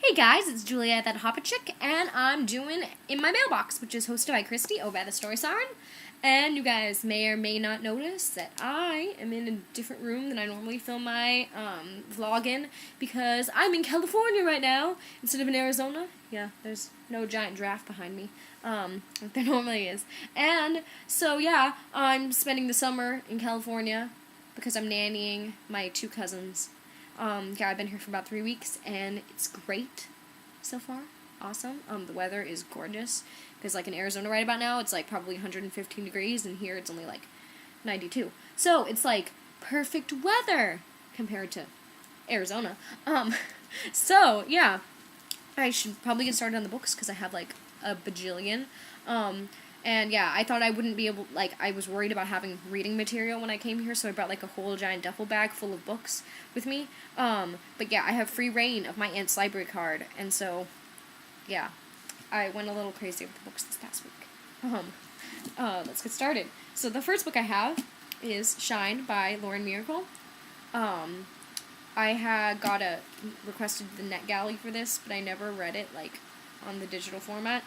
Hey guys, it's Julia that Hopper Chick, and I'm doing In My Mailbox, which is hosted by Christy over at the Story Siren. And you guys may or may not notice that I am in a different room than I normally film my vlog in, because I'm in California right now instead of in Arizona. Yeah, there's no giant giraffe behind me, like there normally is. And so yeah, I'm spending the summer in California because I'm nannying my two cousins. Yeah, I've been here for about 3 weeks, and it's great so far. Awesome. The weather is gorgeous, because like in Arizona right about now, it's like probably 115 degrees, and here it's only like 92. So it's like perfect weather compared to Arizona. So yeah, I should probably get started on the books, because I have like a bajillion. And yeah, I thought I wouldn't be able, like, I was worried about having reading material when I came here, so I brought like a whole giant duffel bag full of books with me. But yeah, I have free reign of my aunt's library card, and so, yeah, I went a little crazy with the books this past week. Let's get started. So the first book I have is Shine by Lauren Miracle. I had requested the NetGalley for this, but I never read it, like, on the digital format.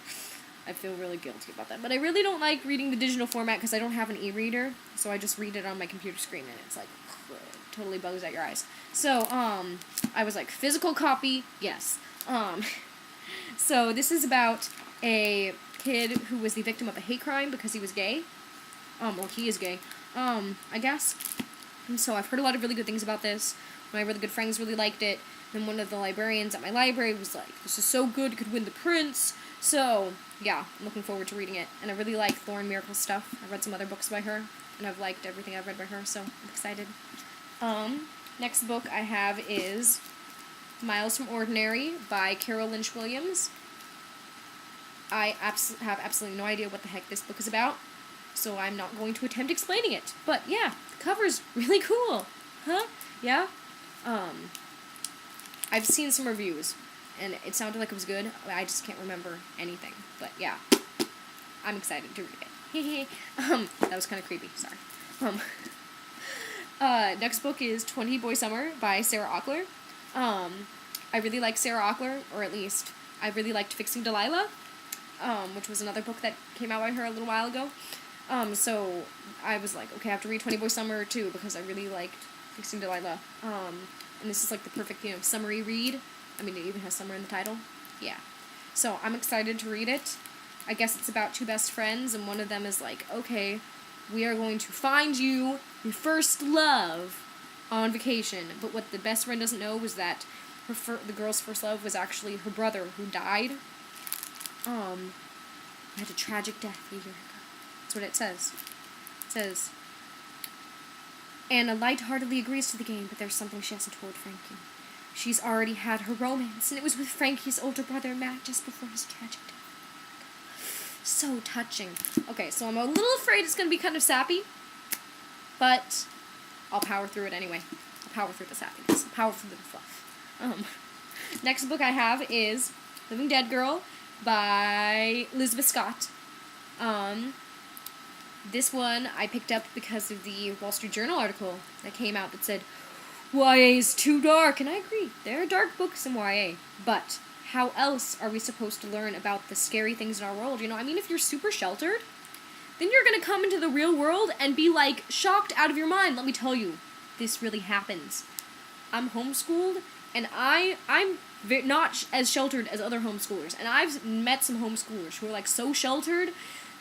I feel really guilty about that. But I really don't like reading the digital format because I don't have an e-reader, so I just read it on my computer screen, and it's like, totally bugs out your eyes. So, I was like, physical copy, yes. So this is about a kid who was the victim of a hate crime because he was gay. Well, he is gay, I guess. And so I've heard a lot of really good things about this. My really good friends really liked it. Then one of the librarians at my library was like, this is so good, it could win the Prince. So, yeah, I'm looking forward to reading it. And I really like Lauren Miracle's stuff. I've read some other books by her, and I've liked everything I've read by her, so I'm excited. Next book I have is Miles from Ordinary by Carol Lynch Williams. I have absolutely no idea what the heck this book is about, so I'm not going to attempt explaining it. But yeah, the cover's really cool. Huh? Yeah? I've seen some reviews, and it sounded like it was good. I just can't remember anything. But yeah, I'm excited to read it. That was kind of creepy. Sorry. Next book is 20 Boy Summer by Sarah Auckler. I really like Sarah Auckler, or at least I really liked Fixing Delilah, which was another book that came out by her a little while ago. So I was like, okay, I have to read 20 Boy Summer too, because I really liked Fixing Delilah. And this is like the perfect, summery read. I mean, it even has summer in the title. Yeah. So I'm excited to read it. I guess it's about two best friends, and one of them is like, okay, we are going to find you your first love on vacation. But what the best friend doesn't know was that the girl's first love was actually her brother, who died. Had a tragic death a year ago. That's what it says. It says, Anna lightheartedly agrees to the game, but there's something she hasn't told Frankie. She's already had her romance, and it was with Frankie's older brother, Matt, just before his tragic death. So touching. Okay, so I'm a little afraid it's going to be kind of sappy, but I'll power through it anyway. I'll power through the sappiness. I'll power through the fluff. Next book I have is Living Dead Girl by Elizabeth Scott. This one I picked up because of the Wall Street Journal article that came out that said, YA is too dark, and I agree. There are dark books in YA, but how else are we supposed to learn about the scary things in our world? I mean, if you're super sheltered, then you're gonna come into the real world and be, like, shocked out of your mind. Let me tell you, this really happens. I'm homeschooled, and I'm not as sheltered as other homeschoolers, and I've met some homeschoolers who are, like, so sheltered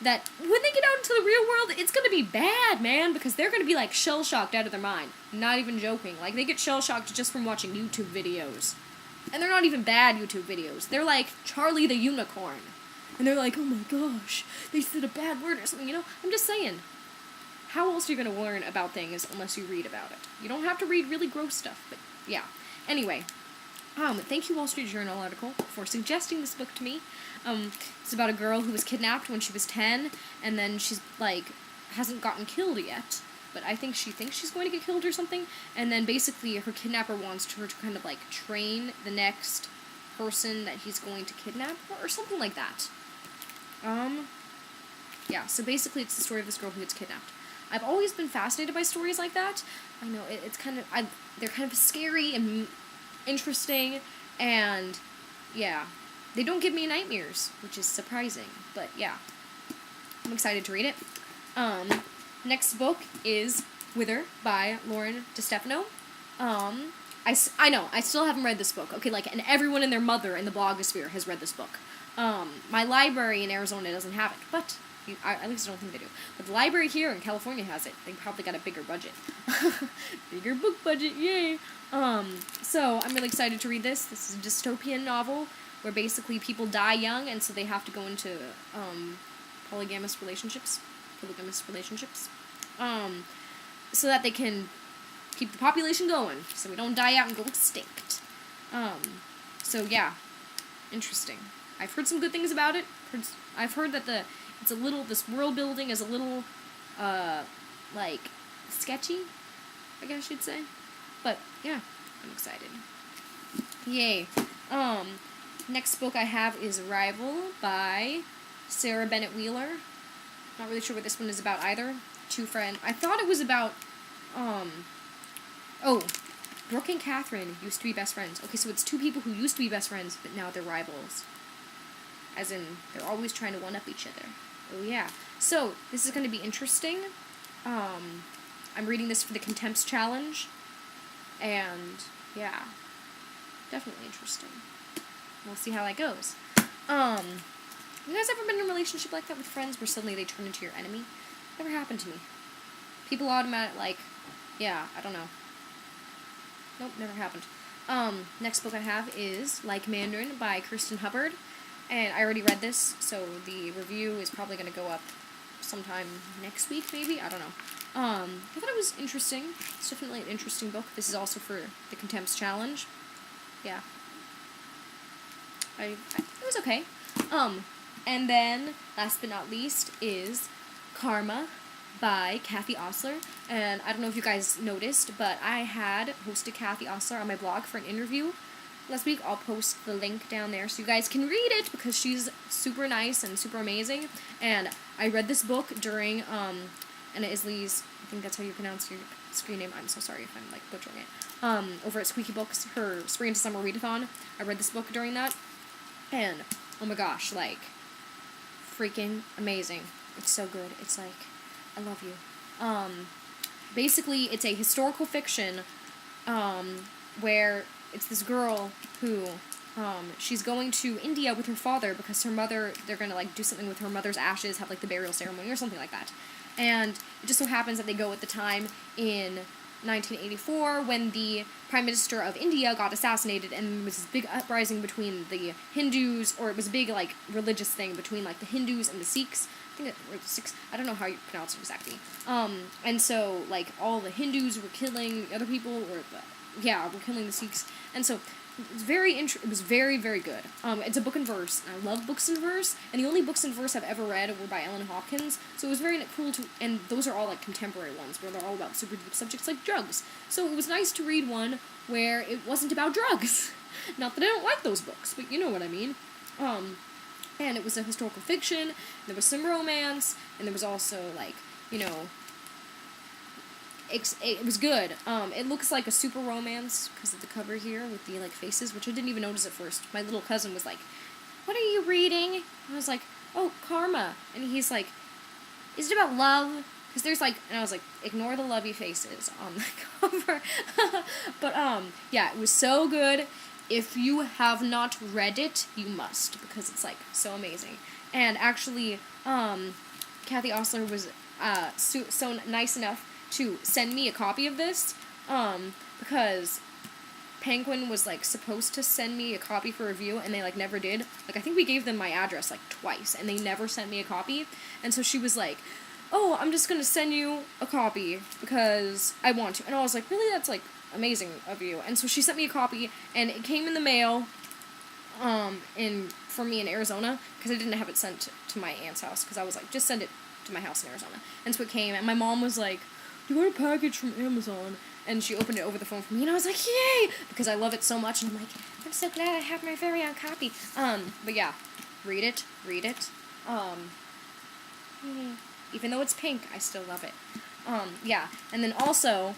that when they get out into the real world, it's gonna be bad, man, because they're gonna be, like, shell-shocked out of their mind. Not even joking. Like, they get shell-shocked just from watching YouTube videos. And they're not even bad YouTube videos. They're like Charlie the Unicorn. And they're like, oh my gosh, they said a bad word or something, I'm just saying. How else are you gonna learn about things unless you read about it? You don't have to read really gross stuff, but yeah. Anyway, thank you, Wall Street Journal article, for suggesting this book to me. It's about a girl who was kidnapped when she was 10, and then she's, like, hasn't gotten killed yet, but I think she thinks she's going to get killed or something, and then basically her kidnapper wants her to kind of, like, train the next person that he's going to kidnap, or something like that. Yeah, so basically it's the story of this girl who gets kidnapped. I've always been fascinated by stories like that. I know, it's kind of, they're kind of scary and interesting, and yeah, they don't give me nightmares, which is surprising. But yeah, I'm excited to read it. Next book is Wither by Lauren DeStefano. I know, I still haven't read this book. Okay, like, and everyone and their mother in the blogosphere has read this book. My library in Arizona doesn't have it, but at least I don't think they do. But the library here in California has it. They probably got a bigger budget. Bigger book budget, yay! So I'm really excited to read this. This is a dystopian novel where basically people die young, and so they have to go into polygamous relationships, so that they can keep the population going, so we don't die out and go extinct. So yeah, interesting. I've heard some good things about it. I've heard that this world building is a little, like, sketchy, I guess you'd say. But yeah, I'm excited. Yay. Next book I have is Arrival by Sarah Bennett Wheeler. Not really sure what this one is about either. Two friends. I thought it was about, Brooke and Catherine used to be best friends. Okay, so it's two people who used to be best friends, but now they're rivals. As in, they're always trying to one-up each other. Oh yeah. So, this is going to be interesting. I'm reading this for the Contempts Challenge. And, yeah. Definitely interesting. We'll see how that goes. You guys ever been in a relationship like that with friends where suddenly they turn into your enemy? Never happened to me. People automatically, yeah, I don't know. Nope, never happened. Next book I have is Like Mandarin by Kirsten Hubbard. And I already read this, so the review is probably going to go up sometime next week, maybe? I don't know. I thought it was interesting. It's definitely an interesting book. This is also for the Contempts Challenge. Yeah. It was okay. And then, last but not least, is Karma by Kathy Osler. And I don't know if you guys noticed, but I had hosted Kathy Osler on my blog for an interview last week. I'll post the link down there so you guys can read it because she's super nice and super amazing. And I read this book during Anna Isley's, I think that's how you pronounce your screen name. I'm so sorry if I'm butchering it. Over at Squeaky Books, her spring to summer readathon. I read this book during that. And oh my gosh, freaking amazing. It's so good. It's I love you. Basically, it's a historical fiction, where it's this girl who, she's going to India with her father because her mother, they're gonna, do something with her mother's ashes, have, the burial ceremony or something like that. And it just so happens that they go at the time in 1984 when the Prime Minister of India got assassinated, and there was this big uprising between the Hindus, or it was a big, religious thing between, the Hindus and the Sikhs. I don't know how you pronounce it exactly. And so, all the Hindus were killing other people, were killing the Sikhs. And so, it was very, very good. It's a book in verse, and I love books in verse, and the only books in verse I've ever read were by Ellen Hopkins, so it was very cool and those are all, contemporary ones, where they're all about super deep subjects like drugs. So it was nice to read one where it wasn't about drugs. Not that I don't like those books, but you know what I mean. And it was a historical fiction, there was some romance, and there was also, it was good. It looks like a super romance because of the cover here with the, faces, which I didn't even notice at first. My little cousin was like, "What are you reading?" And I was like, "Oh, Karma." And he's like, "Is it about love?" Because there's, and I was like, ignore the lovey faces on the cover. But, yeah, it was so good. If you have not read it, you must, because it's, so amazing. And actually, Kathy Osler was, so nice enough to send me a copy of this, because Penguin was, supposed to send me a copy for review, and they, never did. I think we gave them my address, twice, and they never sent me a copy. And so she was like, "Oh, I'm just gonna send you a copy, because I want to." And I was like, "Really? That's, amazing of you." And so she sent me a copy, and it came in the mail, for me in Arizona, because I didn't have it sent to my aunt's house, because I was like, just send it to my house in Arizona. And so it came, and my mom was like, "You got a package from Amazon," and she opened it over the phone for me, and I was like, "Yay!" Because I love it so much, and I'm like, I'm so glad I have my very own copy. But yeah, read it. Even though it's pink, I still love it. Yeah, and then also,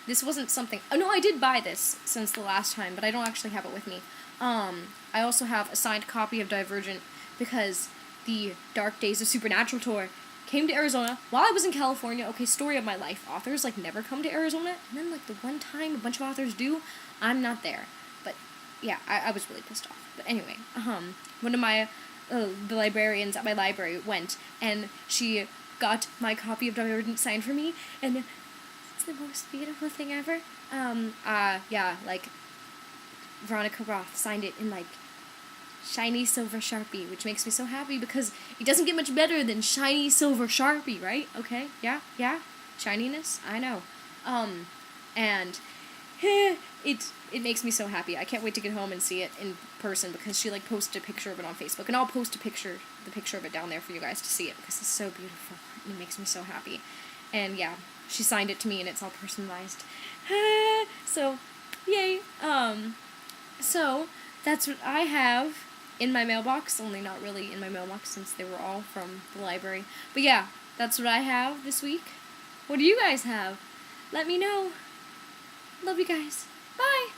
this wasn't something... Oh, no, I did buy this since the last time, but I don't actually have it with me. I also have a signed copy of Divergent because the Dark Days of Supernatural tour came to Arizona while I was in California. Okay, story of my life. Authors, like, never come to Arizona, and then, like, the one time a bunch of authors do, I'm not there. But, yeah, I was really pissed off. But anyway, one of my, the librarians at my library went, and she got my copy of Divergent signed for me, and it's the most beautiful thing ever. Yeah, like, Veronica Roth signed it in, like, shiny silver Sharpie, which makes me so happy because it doesn't get much better than shiny silver Sharpie, right? Okay, yeah, shininess, I know. And it makes me so happy. I can't wait to get home and see it in person because she, like, posted a picture of it on Facebook, and I'll post the picture of it down there for you guys to see it because it's so beautiful. It makes me so happy. And yeah, she signed it to me and it's all personalized. So, yay. So that's what I have in my mailbox, only not really in my mailbox since they were all from the library. But yeah, that's what I have this week. What do you guys have? Let me know. Love you guys. Bye!